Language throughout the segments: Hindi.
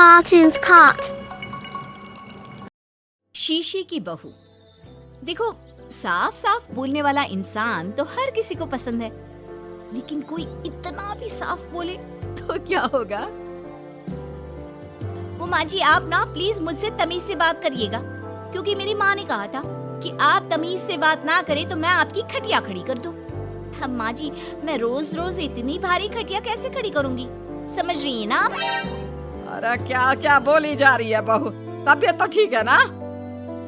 Cartoons Cut. शीशे की बहू। देखो, साफ साफ बोलने वाला इंसान तो हर किसी को पसंद है, लेकिन कोई इतना भी साफ बोले तो क्या होगा? वो माँ जी, आप ना प्लीज मुझसे तमीज से बात करिएगा, क्योंकि मेरी माँ ने कहा था कि आप तमीज से बात ना करें तो मैं आपकी खटिया खड़ी कर दूं। अब माँ जी, मैं रोज रोज इतनी भारी खटिया कैसे खड़ी करूंगी, समझ रही है ना आप? अरे क्या क्या बोली जा रही है बहू, तबीयत तो ठीक है ना?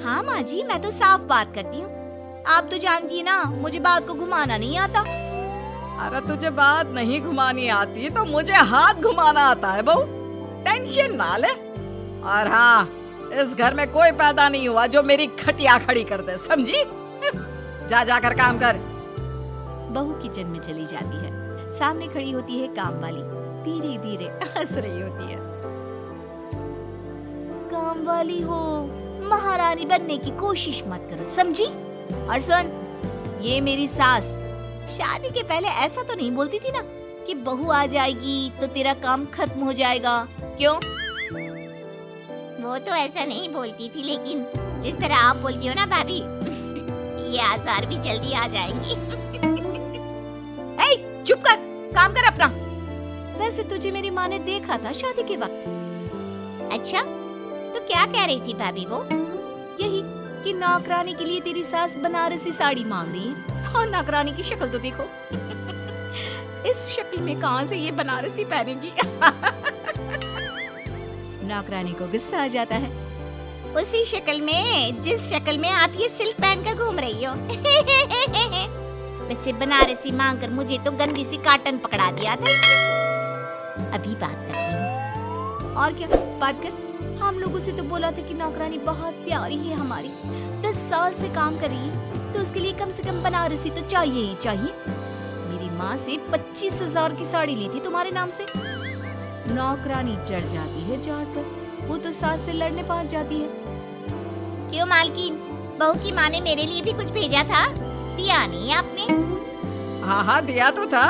हाँ माँ जी, मैं तो साफ बात करती हूँ। आप तो जानती है ना, मुझे बात को घुमाना नहीं आता। अरे तुझे बात नहीं घुमानी आती तो मुझे हाथ घुमाना आता है बहू, टेंशन ना ले। और हाँ, इस घर में कोई पैदा नहीं हुआ जो मेरी खटिया खड़ी कर दे, समझी? जा जाकर काम कर। बहू किचन में चली जाती है। सामने खड़ी होती है काम वाली, धीरे धीरे हंस रही होती है। काम वाली हो, महारानी बनने की कोशिश मत करो, समझी? और सुन, ये मेरी सास शादी के पहले ऐसा तो नहीं बोलती थी ना कि बहू आ जाएगी तो तेरा काम खत्म हो जाएगा, क्यों? वो तो ऐसा नहीं बोलती थी, लेकिन जिस तरह आप बोलती हो ना भाभी, ये आसार भी जल्दी आ जाएंगे। ए, चुप कर, काम कर अपना। वैसे तुझे मेरी माँ ने देखा था शादी के वक्त। अच्छा, तो क्या कह रही थी भाभी वो? यही कि नौकरानी के लिए तेरी सास बनारसी साड़ी मांग रही है। और नौकरानी की शक्ल तो देखो। इस शक्ल में कहां से ये बनारसी पहनेगी? नौकरानी को गुस्सा आ जाता है। उसी शक्ल में जिस शक्ल में आप ये सिल्क पहनकर घूम रही हो। वैसे बनारसी मांगकर मुझे तो गंदी सी काटन पकड़ा दिया था। अभी बात करती हूँ। और क्या बात कर? हम लोगों से तो बोला था कि नौकरानी बहुत प्यारी है हमारी, 10 साल से काम कर रही है, तो उसके लिए कम से कम बनारसी तो चाहिए ही चाहिए। मेरी माँ से 25,000 की साड़ी ली थी तुम्हारे नाम से। नौकरानी चढ़ जाती है झाड़ पर, वो तो सास से लड़ने पहुंच जाती है। क्यों मालकिन, बहू की माँ ने मेरे लिए भी कुछ भेजा था, दिया नहीं आपने? हाँ हाँ, दिया तो था।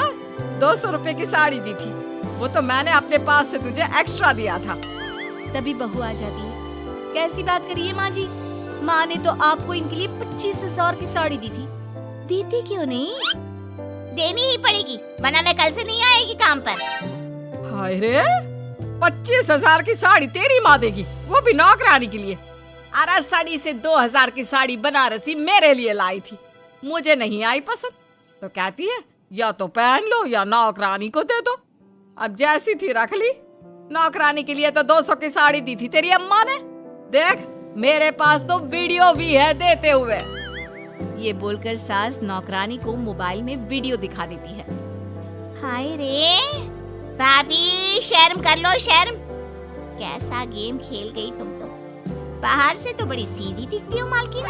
200 रुपए की साड़ी दी थी, वो तो मैंने अपने पास से तुझे एक्स्ट्रा दिया था। तभी बहू आ जाती है। कैसी बात करिए माँ जी, माँ ने तो आपको इनके लिए 25,000 की साड़ी दी थी, देती क्यों नहीं? देनी ही पड़ेगी, वरना मैं कल से नहीं आएगी काम पर। हाय रे, 25,000 की साड़ी तेरी माँ देगी, वो भी नौकरानी के लिए? अरे साड़ी से 2,000 की साड़ी बनारसी मेरे लिए लाई थी, मुझे नहीं आई पसंद, तो कहती है या तो पहन लो या नौकरानी को दे दो। अब जैसी थी रख ली। नौकरानी के लिए तो 200 की साड़ी दी थी तेरी अम्मा ने। देख, मेरे पास तो वीडियो भी है देते हुए। ये बोलकर सास नौकरानी को मोबाइल में वीडियो दिखा देती है। हाय रे भाभी, शर्म कर लो शर्म। कैसा गेम खेल गई तुम तो। बाहर से तो बड़ी सीधी दिखती हो मालकिन।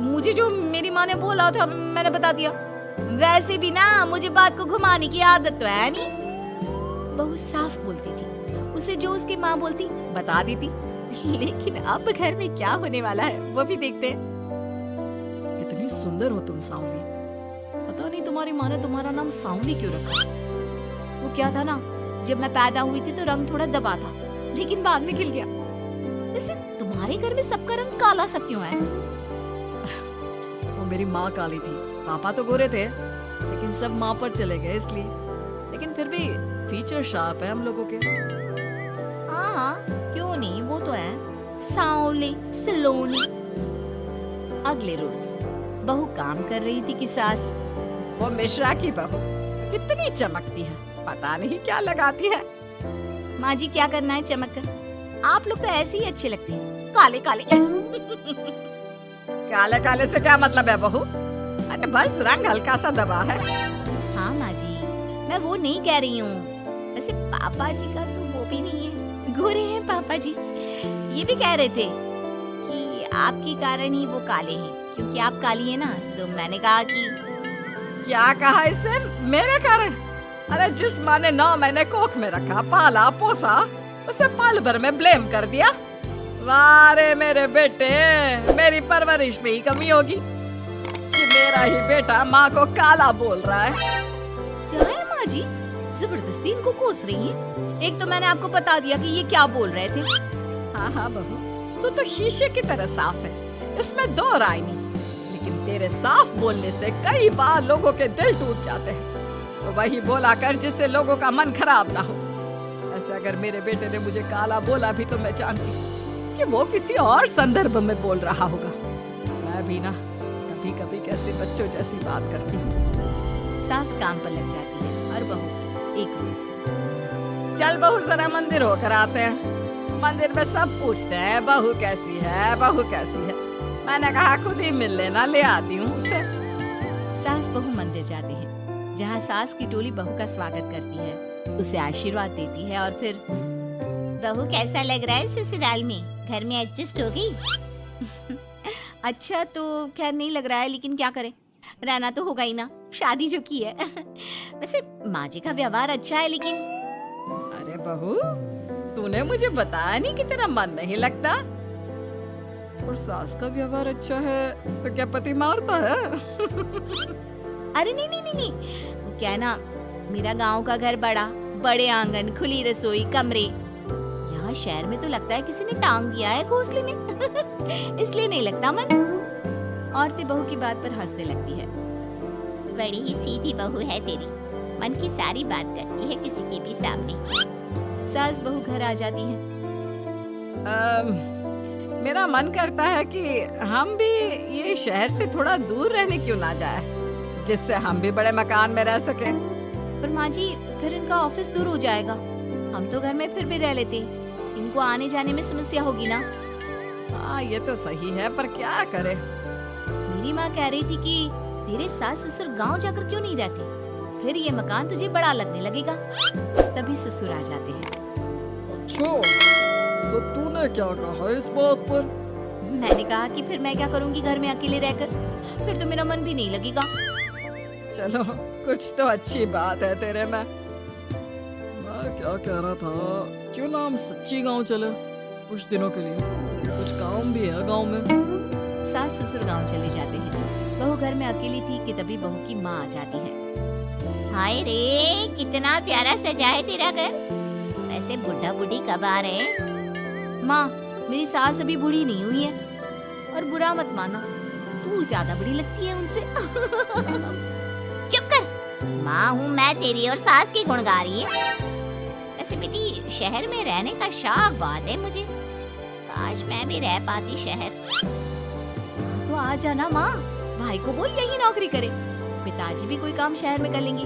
मुझे जो मेरी माँ ने बोला था मैंने बता दिया। वैसे भी ना मुझे बात को घुमाने की आदत तो है नहीं। बहू साफ बोलती थी, उसे जो उसकी माँ बोलती बता देती। लेकिन अब घर में क्या होने वाला है वो भी देखते हैं। कितनी सुंदर हो तुम सांवली। पता नहीं तुम्हारी माँ ने तुम्हारा नाम सांवली क्यों रखा। वो क्या था ना, जब मैं पैदा हुई थी तो रंग थोड़ा दबा था, लेकिन बाद में खिल गया। वैसे तुम्हारे घर में सबका रंग काला सा क्यों है? वो मेरी माँ काली थी, पापा तो गोरे थे, लेकिन सब माँ पर चले गए इसलिए। लेकिन फिर भी फीचर शार्प है हम लोगों के। हाँ हाँ, क्यों नहीं, वो तो है सांवली सलोनी। अगले रोज बहू काम कर रही थी कि सास, वो मिश्रा की बहू कितनी चमकती है, पता नहीं क्या लगाती है। माँ जी क्या करना है चमक कर, आप लोग तो ऐसे ही अच्छे लगते हैं, काले काले। काले काले से क्या मतलब है बहू? अरे बस रंग हल्का सा दबा है। हाँ माँ जी, मैं वो नहीं कह रही हूँ। वैसे पापा जी का तो वो भी नहीं है, गोरे हैं पापा जी। ये भी कह रहे थे कि आपके कारण ही वो काले हैं, क्योंकि आप काली है ना। तो मैंने कहा कि क्या कहा इसने मेरे कारण? अरे जिस माँ ने 9 महीने कोख में रखा, पाला पोसा, उसे पल भर में ब्लेम कर दिया। वाह रे मेरे बेटे, मेरी परवरिश में ही कमी होगी कि मेरा ही बेटा माँ को काला बोल रहा है। क्या है माँ जी, जबरदस्ती इनको कोस रही है। एक तो मैंने आपको बता दिया कि ये क्या बोल रहे थे। हाँ हाँ बहू, तू तो शीशे की तरह साफ है, इसमें दो राय नहीं। लेकिन तेरे साफ बोलने से कई बार लोगों के दिल टूट जाते हैं। तो वही बोला कर जिससे लोगों का मन खराब ना हो। ऐसे अगर मेरे बेटे ने मुझे काला बोला भी तो मैं जानती हूँ कि वो किसी और संदर्भ में बोल रहा होगा। मैं भी ना कभी कभी कैसे बच्चों जैसी बात करती हूँ। सास काम पर लग जाती है और बहू एक रोज से। चल बहू जरा मंदिर होकर आते हैं। मंदिर में सब पूछते हैं बहू कैसी है, बहू कैसी है। मैंने कहा खुद ही मिल लेना, ले आती हूँ उसे। सास बहू मंदिर जाते हैं जहाँ सास की टोली बहू का स्वागत करती है, उसे आशीर्वाद देती है और फिर बहू कैसा लग रहा है ससुराल में? घर में एडजस्ट हो गई? अच्छा तो खैर नहीं लग रहा है, लेकिन क्या करें, रहना तो होगा ही ना, शादी जो की है। वैसे माँ जी का व्यवहार अच्छा है, लेकिन अरे बहू, तूने मुझे बताया नहीं कि तेरा मन नहीं लगता। और सास का व्यवहार अच्छा है तो क्या पति मारता है? अरे नहीं नहीं नहीं नहीं, वो क्या है ना, मेरा गांव का घर बड़ा, बड़े आंगन, खुली रसोई, कमरे। यहाँ शहर में तो लगता है किसी ने टांग दिया है घोंसले में। इसलिए नहीं लगता मन। औरतें बहू की बात पर हंसने लगती है। बड़ी ही सीधी बहू है तेरी, मन की सारी बात करती है किसी के भी सामने। सास बहू घर आ जाती है। मेरा मन करता है कि हम भी ये शहर से थोड़ा दूर रहने क्यों ना जाए, जिससे हम भी बड़े मकान में रह सके। पर माँ जी फिर इनका ऑफिस दूर हो जाएगा, हम तो घर में फिर भी रह लेते, इनको आने जाने में समस्या होगी ना। हाँ ये तो सही है, पर क्या करे। मेरी माँ कह रही थी कि तेरे सास ससुर गांव जाकर क्यों नहीं रहते, फिर ये मकान तुझे बड़ा लगने लगेगा। तभी ससुर आ जाते हैं। अच्छा, तो तूने क्या कहा इस बात पर? मैंने कहा कि फिर मैं क्या करूंगी घर में अकेले रहकर, फिर तो मेरा मन भी नहीं लगेगा। चलो कुछ तो अच्छी बात है तेरे में। मैं क्या कह रहा था, क्यों ना हम सच्ची गांव चले कुछ दिनों के लिए, कुछ काम भी है गांव में। सास ससुर गांव चले जाते हैं। बहू घर में अकेली थी कि तभी बहू की माँ आ जाती है। हाय रे, कितना प्यारा सजा है तेरा घर। वैसे बुढ़ा बुढ़ी कब आ रहे हैं? माँ मेरी सास अभी बूढ़ी नहीं हुई है, और बुरा मत माना, तू ज्यादा बड़ी लगती है उनसे। चुप कर, माँ हूँ मैं तेरी और सास की गुण गा रही है। वैसे बेटी शहर में रहने का शौक बहुत है मुझे, काश मैं भी रह पाती शहर। तो आ जाना माँ, भाई को बोल यही नौकरी करे, पिताजी भी कोई काम शहर में कर लेंगे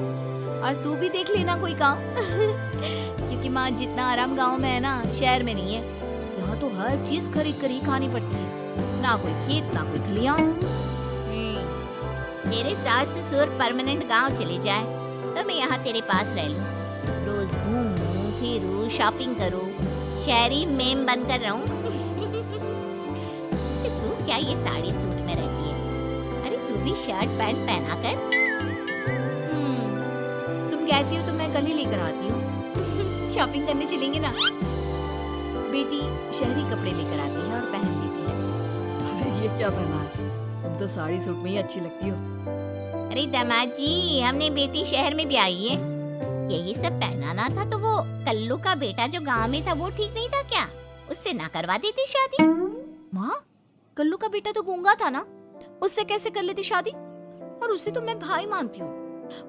और तू भी देख लेना कोई काम। क्योंकि माँ जितना आराम गांव में है ना, शहर में नहीं है। यहाँ तो हर चीज खरीद कर ही खानी पड़ती है, ना कोई खेत ना कोई खलियान। तेरे सास ससुर परमानेंट गांव चले जाए तो मैं यहाँ तेरे पास रह लूं, रोज घूमूं फिरूं, शॉपिंग करूं, शहरी मेम बनकर रहूं। तू क्या ये साड़ी सूट में रहती है? अरे तू भी शर्ट पैंट पहना कर। तुम कहती हो तो मैं कल ही लेकर आती हूँ। शॉपिंग करने चलेंगे ना। बेटी शहरी कपड़े लेकर आती है और पहन लेती है। अरे ये क्या पहना है, तुम तो साड़ी सूट में ही अच्छी लगती हो। अरे दामाद जी, हमने बेटी शहर में भी आई है, यही सब पहनाना था। तो वो कल्लू का बेटा जो गांव में था वो ठीक नहीं था क्या? उससे ना करवा देती शादी? माँ कल्लू का बेटा तो गूंगा था ना, उससे कैसे कर लेती शादी? और उसे तो मैं भाई मानती हूँ,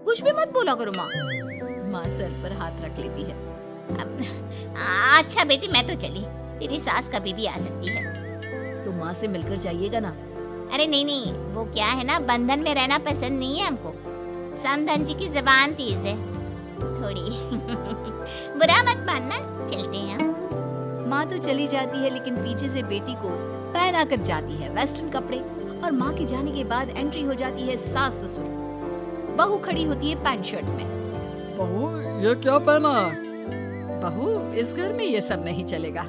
कुछ भी मत बोला करो माँ। माँ सर पर हाथ रख लेती है। अच्छा बेटी मैं तो चली, तेरी सास कभी भी आ सकती है। तो माँ से मिलकर जाइएगा ना। अरे नहीं नहीं, वो क्या है ना, बंधन में रहना पसंद नहीं है हमको। समधन जी की जबान तेज है थोड़ी। बुरा मत मानना, चलते हैं हम। माँ तो चली जाती है, लेकिन पीछे से बेटी को पहना कर जाती है वेस्टर्न कपड़े, और माँ के जाने के बाद एंट्री हो जाती है सास ससुर। बहू खड़ी होती है पैंट शर्ट में। बहू ये क्या पहना? बहू इस घर में ये सब नहीं चलेगा,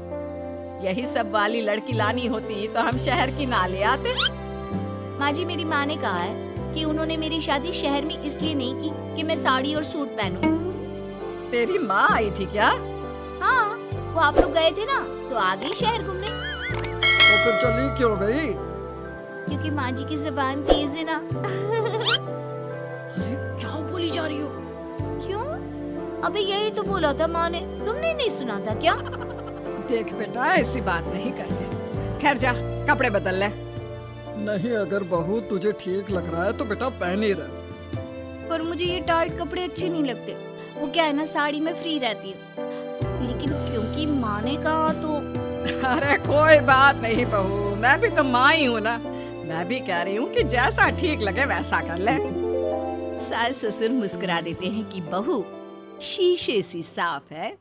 यही सब वाली लड़की लानी होती तो हम शहर की ना ले आते। माँ जी मेरी माँ ने कहा है कि उन्होंने मेरी शादी शहर में इसलिए नहीं की कि मैं साड़ी और सूट पहनूं। तेरी माँ आई थी क्या? हाँ, वो आप लोग गए थे ना तो आ गई शहर घूमने। तो फिर चली क्यों गई? क्योंकि माँ जी की जुबान तेज है ना। अरे क्या बोली जा रही हो? क्यों? अबे यही तो बोला था माँ ने, तुमने नहीं सुना था क्या? देख बेटा, ऐसी बात नहीं करते। खैर जा, कपड़े बदल ले। नहीं, अगर बहू तुझे ठीक लग रहा है तो बेटा पहन ही रहे। पर मुझे ये टाइट कपड़े अच्छे नहीं लगते। वो क्या है ना, साड़ी में फ्री रहती है, लेकिन क्योंकि माँ ने कहा तो। अरे कोई बात नहीं बहू, मैं भी तो माँ ही हूँ ना। मैं भी कह रही हूँ कि जैसा ठीक लगे वैसा कर ले। सास ससुर मुस्कुरा देते हैं कि बहू शीशे सी साफ है।